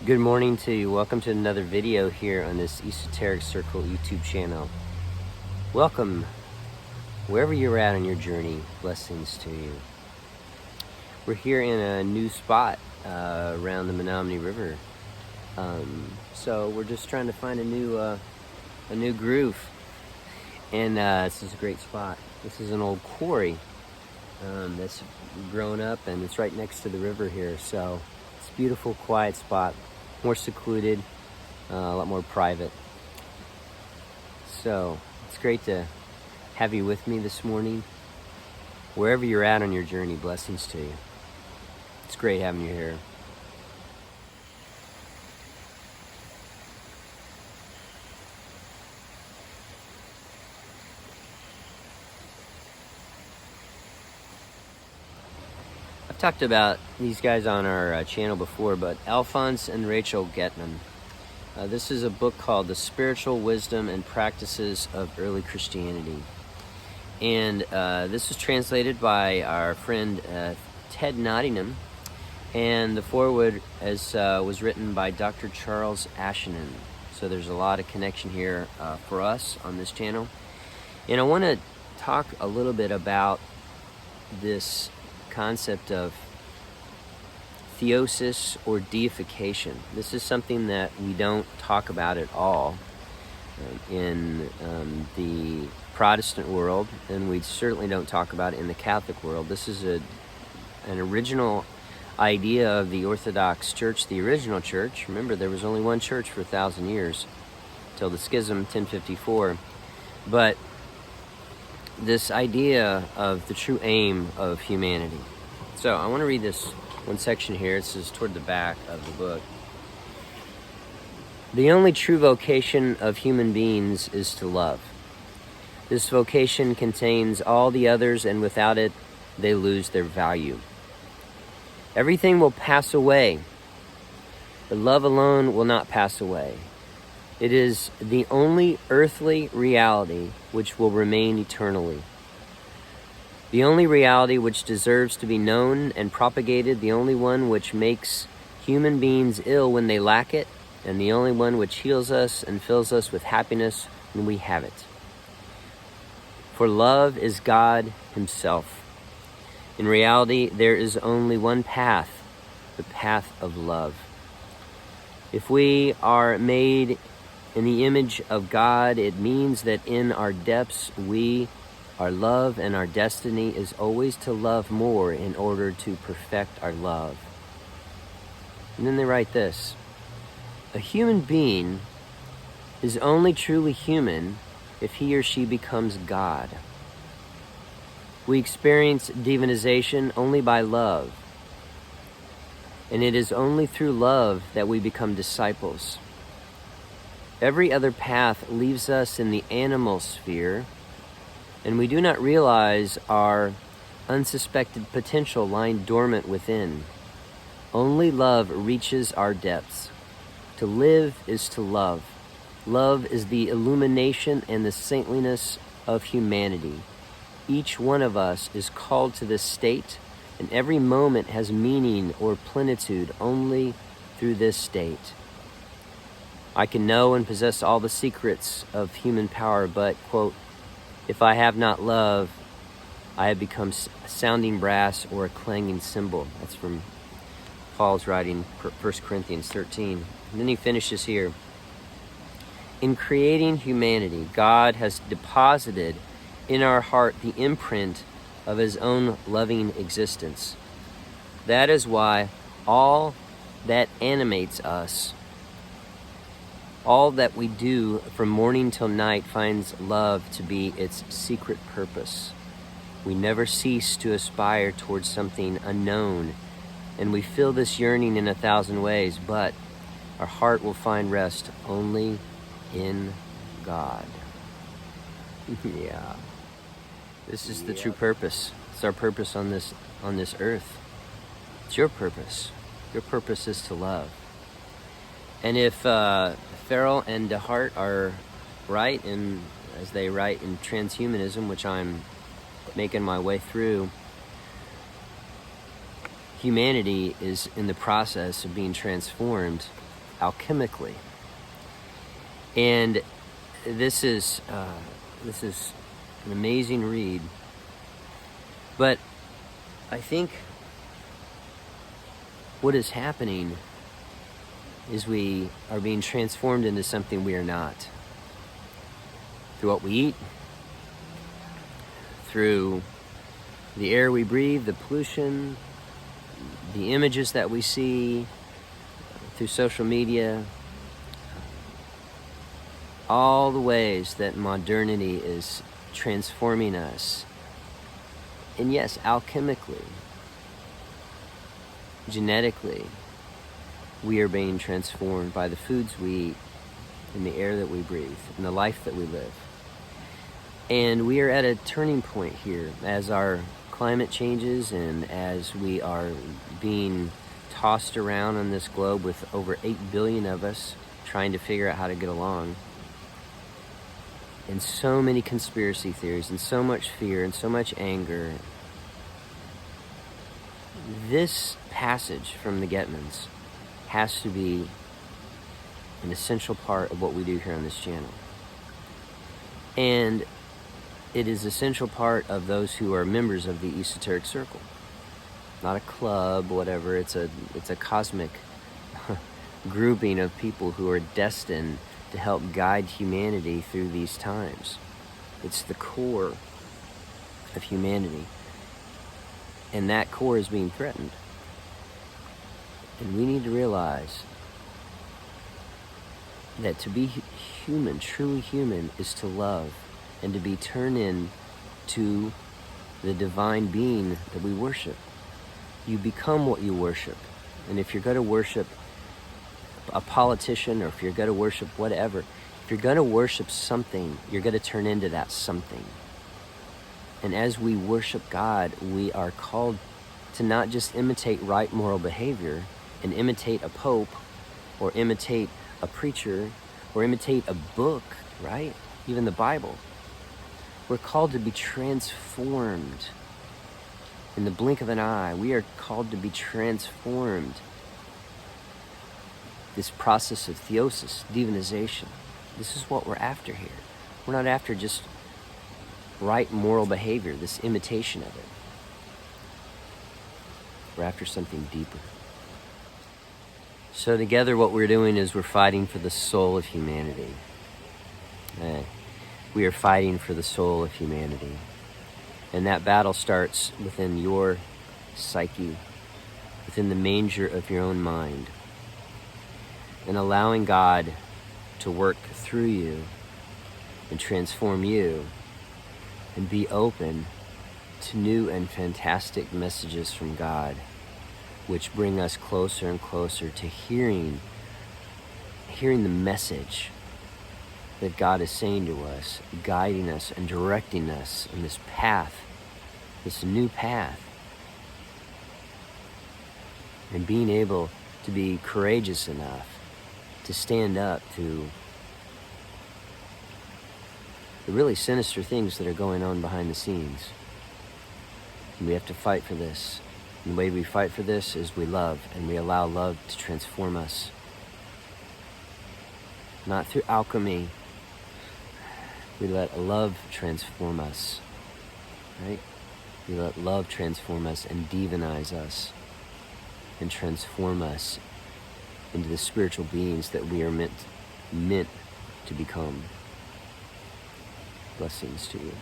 Good morning to you. Welcome to another video here on this Esoteric Circle YouTube channel. Welcome wherever you're at on your journey. Blessings to you. We're here in a new spot around the Menominee River. So we're just trying to find a new groove. And this is a great spot. This is an old quarry that's grown up, and it's right next to the river here. So it's a beautiful, quiet spot. More secluded, a lot more private. So it's great to have you with me this morning. Wherever you're at on your journey, blessings to you. It's great having you here. I've talked about these guys on our channel before, but Alphonse and Rachel Getman. This is a book called The Spiritual Wisdom and Practices of Early Christianity. And this is translated by our friend Ted Nottingham. And the foreword was written by Dr. Charles Ashenden. So there's a lot of connection here for us on this channel. And I want to talk a little bit about this concept of theosis or deification. This is something that we don't talk about at all in the Protestant world, and we certainly don't talk about it in the Catholic world. This is an original idea of the Orthodox Church, the original church. Remember, there was only one church for 1,000 years, till the schism, 1054. But this idea of the true aim of humanity. So I want to read this one section here. This is toward the back of the book. The only true vocation of human beings is to love. This vocation contains all the others, and without it, they lose their value. Everything will pass away, but love alone will not pass away. It is the only earthly reality which will remain eternally. The only reality which deserves to be known and propagated, the only one which makes human beings ill when they lack it, and the only one which heals us and fills us with happiness when we have it. For love is God Himself. In reality, there is only one path, the path of love. If we are made in the image of God, it means that in our depths our love and our destiny is always to love more in order to perfect our love. And then they write this: a human being is only truly human if he or she becomes God. We experience divinization only by love, and it is only through love that we become disciples. Every other path leaves us in the animal sphere, and we do not realize our unsuspected potential lying dormant within. Only love reaches our depths. To live is to love. Love is the illumination and the saintliness of humanity. Each one of us is called to this state, and every moment has meaning or plenitude only through this state. I can know and possess all the secrets of human power, but, quote, if I have not love, I have become a sounding brass or a clanging cymbal. That's from Paul's writing, 1 Corinthians 13. And then he finishes here. In creating humanity, God has deposited in our heart the imprint of His own loving existence. That is why all that animates us, all that we do from morning till night, finds love to be its secret purpose. We never cease to aspire towards something unknown, and we feel this yearning in 1,000 ways, but our heart will find rest only in God. Yeah. This is the true purpose. It's our purpose on this earth. It's your purpose. Your purpose is to love. And if Farrell and DeHart are right, and as they write in Transhumanism, which I'm making my way through, humanity is in the process of being transformed alchemically. And this is an amazing read. But I think what is happening is we are being transformed into something we are not. Through what we eat, through the air we breathe, the pollution, the images that we see, through social media, all the ways that modernity is transforming us. And yes, alchemically, genetically, we are being transformed by the foods we eat and the air that we breathe and the life that we live. And we are at a turning point here as our climate changes and as we are being tossed around on this globe with over 8 billion of us trying to figure out how to get along. And so many conspiracy theories and so much fear and so much anger. This passage from the Getmans has to be an essential part of what we do here on this channel. And it is an essential part of those who are members of the Esoteric Circle. Not a club, whatever. It's a cosmic grouping of people who are destined to help guide humanity through these times. It's the core of humanity. And that core is being threatened. And we need to realize that to be human, truly human, is to love and to be turned in to the divine being that we worship. You become what you worship. And if you're going to worship a politician, or if you're going to worship whatever, if you're going to worship something, you're going to turn into that something. And as we worship God, we are called to not just imitate right moral behavior and imitate a pope or imitate a preacher or imitate a book, right? Even the Bible. We're called to be transformed in the blink of an eye. We are called to be transformed. This process of theosis, divinization, this is what we're after here. We're not after just right moral behavior, this imitation of it. We're after something deeper. So together what we're doing is we're fighting for the soul of humanity. We are fighting for the soul of humanity. And that battle starts within your psyche, within the manger of your own mind. And allowing God to work through you and transform you and be open to new and fantastic messages from God, which bring us closer and closer to hearing the message that God is saying to us, guiding us and directing us in this path, this new path. And being able to be courageous enough to stand up to the really sinister things that are going on behind the scenes. And we have to fight for this. And the way we fight for this is we love, and we allow love to transform us. Not through alchemy. We let love transform us, right? We let love transform us and divinize us and transform us into the spiritual beings that we are meant to become. Blessings to you.